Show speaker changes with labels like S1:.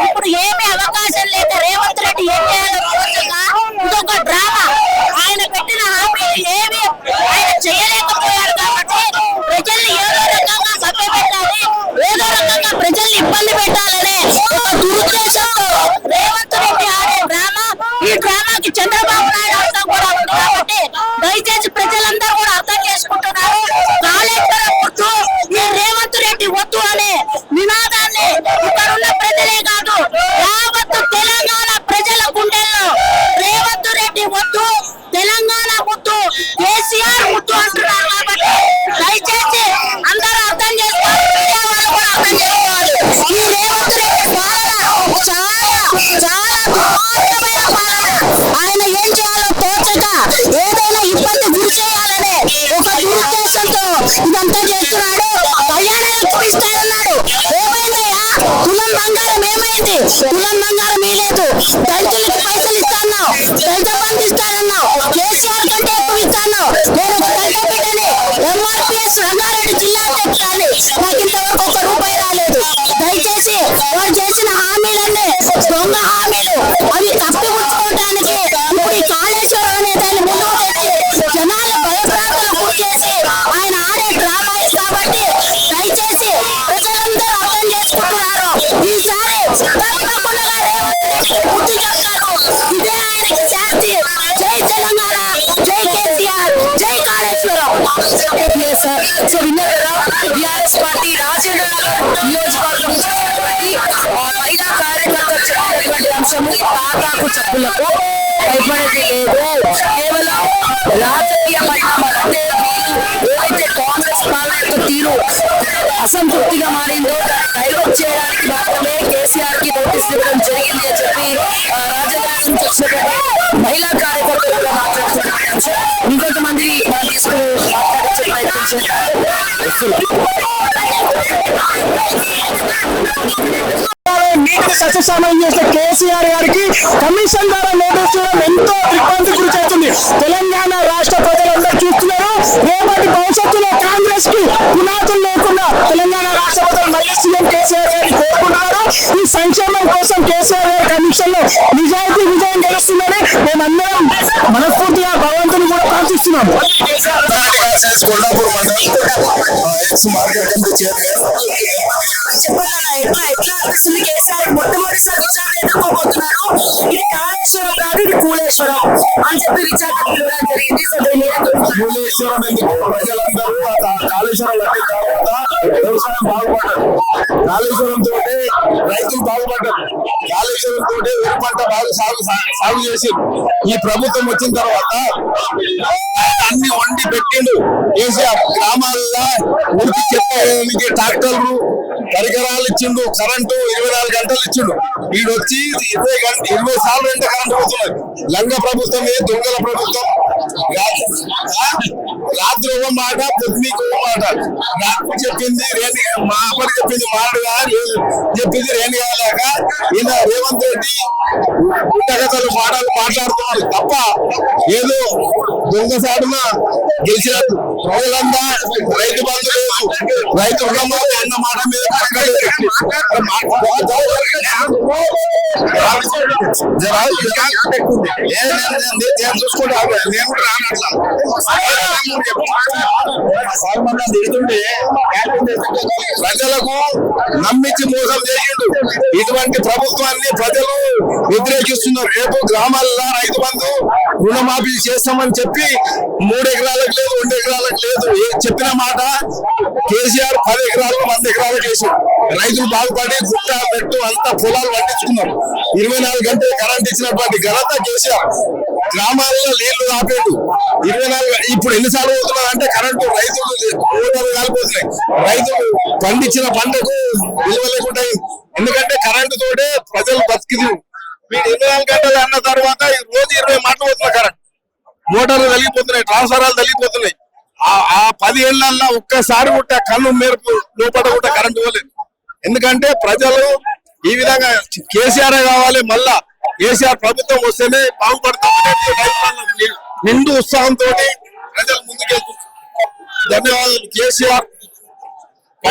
S1: ఇప్పుడు ఏమీ అవకాశం లేక రేవంత్ రెడ్డి ఏం చేయాలో తోచగా ఇదొక డ్రామా. ఆయన పెట్టిన హామీలు ఏమి ఆయన చేయలేకపోయారు కాబట్టి ప్రజల్ని ఏదో రకంగా మభ్యపెట్టాలి, ఏదో రకంగా ప్రజల్ని ఇబ్బంది పెట్టాలనే ఒక దురుద్దేశంతో రేవంత్ రెడ్డి ఆడే డ్రామా. ఈ డ్రామాకి చంద్రబాబు నాయుడు అర్థం కూడా ఉంది కాబట్టి దయచేసి ప్రజలందరూ కూడా అర్థం చేసుకుంటున్నారు. కాళేశ్వరం వద్దు, ఈ రేవంత్ రెడ్డి వద్దు అనే నినాదాన్ని ఇక్కడున్న ప్రజలే కాదు యావత్తు తెలంగాణ ప్రజల గుండెల్లో రేవంత్ రెడ్డి వద్దు, తెలంగాణ వద్దు, కేసీఆర్ వద్దు అంటున్నారు. కాబట్టి దయచేసి అందరూ అర్థం చేసుకోవాలి, మీడియా వాళ్ళు కూడా అర్థం చేసుకోవాలి. ఈ రేవంత్ రెడ్డి పాలన చాలా దుర్మార్గమైన పాలన. ఆయన ఏం చేయాలో తోచక ఏదైనా ఇబ్బంది గురి చేయాలనే ఒక దురుద్దేశంతో ఇదంతా చేస్తున్నాడు. కళ్యాణాలు చూపిస్తానన్నాడు, ఏమైందయ్యా? తులం బంగారం ఏమైంది? తులం బంగారం ఇలేదు. దళితులకి పైసలు ఇస్తాన్నావు, దళిత బంధు ఇస్తానన్నావు, కేసీఆర్ కంటే ఎక్కువ ఇస్తాన్నావు. నేను ఒక దళిత బిడ్డని, ఎంఆర్పిఎస్ రంగారెడ్డి జిల్లా అధ్యక్షురాలి, నాకు ఇంతవరకు ఒక్క రూపాయి రాలేదు. దయచేసి వారు చేసిన హామీలన్నీ దొంగ హామీలు, అవి కప్పిపుచ్చుకోవడానికి ఇప్పుడు ఈ కాళేశ్వరం అనే దాన్ని ముందుకు పెట్టి జనాలు భయప్రాంతాలు గురి చేసి ఆయన ఆడే డ్రామాలు. కాబట్టి దయచేసి ప్రజలందరూ అర్థం చేసుకుంటున్నారు. ఈసారి తప్పకుండా బుద్ధి చెప్తారు. ఇదే ఆయనకి శాస్తి. జై తెలంగాణ, జై కేసీఆర్, జై కాళేశ్వరం.
S2: సో విన్నారు కదా, టిఆర్ఎస్ పార్టీ రాజేంద్ర నగర్ నియోజకవర్గం మహిళా కార్యకర్తలు చెప్పినటువంటి అంశము తాటాకు చెప్పులకు భయపడేది లేదు. కేవలం రాజకీయ పరిణామాలు అంటే ఏదైతే కాంగ్రెస్ పాలన యొక్క తీరు అసంతృప్తిగా మారిందో దాన్ని డైవర్ట్ చేయడానికి మాత్రమే కేసీఆర్ కి నోటీస్ ఇవ్వడం జరిగింది అని చెప్పి రాజధాని నుంచి వచ్చినటువంటి మహిళా కార్యకర్తలు మాట్లాడుతున్నారు. ఇంకొంతమంది తీసుకుని మాట్లాడించే ప్రయత్నం
S3: నీటిని సస్యశ్యామలం చేసిన కేసీఆర్ గారికి కమిషన్ ద్వారా నోటీస్ చేయడం ఎంతో ఇబ్బంది గురి చేస్తుంది. తెలంగాణ రాష్ట్ర ప్రజలందరూ చూస్తున్నారు. రేపటి భవిష్యత్తులో కాంగ్రెస్ కి పునాదులు లేకుండా తెలంగాణ రాష్ట్ర ప్రజలు మళ్ళీ సీఎం కేసీఆర్ గారిని కోరుకుంటున్నారు. ఈ సంక్షేమం కోసం కేసీఆర్ గారి కమిషన్ లో నిజాయితీ విజయం గెలుస్తుందని మేమందరం మనస్ఫూర్తిగా భగవంతుని కూడా ప్రార్థిస్తున్నాము.
S2: కేసీఆర్ మొట్టమొదటిసారి విచారణ ఎదుర్కోబోతున్నారు. ఇది కాళేశ్వరం కాదు, ఇది కూలేశ్వరం అని చెప్పి విచారణ పిలవడం జరిగింది.
S4: కూలేశ్వరం ఎందుకు? ప్రజలందరూ కాళేశ్వరం లభ్యం తర్వాత వ్యవసాయం బాగుపడ్డారు. కాళేశ్వరం తోటే రైతులు బాగుపడ్డారు. కాళేశ్వరం తోటే వరి పంట బాగా సాగు చేసి ఈ ప్రభుత్వం వచ్చిన తర్వాత అన్ని వండి పెట్టిండు. కేసీఆర్ గ్రామాల్లో ఉరికి చెప్పడానికి ట్రాక్టర్లు పరికరాలు ఇచ్చిండు, కరెంటు 24 గంటలు ఇచ్చిండు. వీడు వచ్చి 20 సార్లు అంటే కరెంటు పోతున్నారు. లంగ ప్రభుత్వమే దొంగల ప్రభుత్వం. రాత్రి ఒక మాట, పొద్దునీకి ఒక మాట. రాత్రి చెప్పింది మా అప్పటి చెప్పింది మాడుగా చెప్పింది రేణి కాలేక ఈయన రేవంత్ రెడ్డి పుట్టగతలు మాట్లాడుతున్నారు తప్ప ఏదో దొంగ సాటున గెలిచినట్టు. ప్రజలంతా రైతు బంధు లేదు, రైతు రుణమాఫీ అన్న మాట మీద చూసుకుంటా నేను రానట్లా తిడుతుంటే ప్రజలకు నమ్మించి మోసం చేసిండు. ఇటువంటి ప్రభుత్వాన్ని ప్రజలు వ్యతిరేకిస్తున్నారు. రేపు గ్రామాల్లో రైతు బంధు రుణమాఫీ చేస్తామని చెప్పి 3 ఎకరాలకు లేదు, 2 ఎకరాలకు లేదు. చెప్పిన మాట కేసీఆర్ 10 ఎకరాలు 100 ఎకరాలకు వేసి రైతులు బాగుపడి గుట్ట పెట్టు అంతా పొలాలు పండించుకున్నారు. 24 గంటలు కరెంట్ ఇచ్చినటువంటి ఘనత కేసీఆర్. గ్రామాలలో నీళ్లు ఆపేడు 24. ఇప్పుడు ఎన్నిసార్లు పోతున్నారు అంటే కరెంటు రైతులు కాలిపోతున్నాయి. రైతులు పండించిన పంటకు విలువ లేకుండా. ఎందుకంటే కరెంటు తోటే ప్రజలు బతికిది. మీరు 24 గంటలు అన్న తర్వాత రోజు 20 మాటలు పోతున్నారు. కరెంట్ మోటార్లు తగిలిపోతున్నాయి, ట్రాన్స్ఫారాలు తగిలిపోతున్నాయి. ఆ 10 ఏళ్లలో ఒక్కసారి కూడా కన్ను మేరకు లోపల కూడా కరెంటు పోలేదు. ఎందుకంటే ప్రజలు ఈ విధంగా కేసీఆర్ కావాలి, మళ్ళా కేసీఆర్ ప్రభుత్వం వస్తేనే బాగుపడతాం నిండు ఉత్సాహంతో ప్రజలు ముందుకెళ్తున్నారు. ధన్యవాదాలు కేసీఆర్.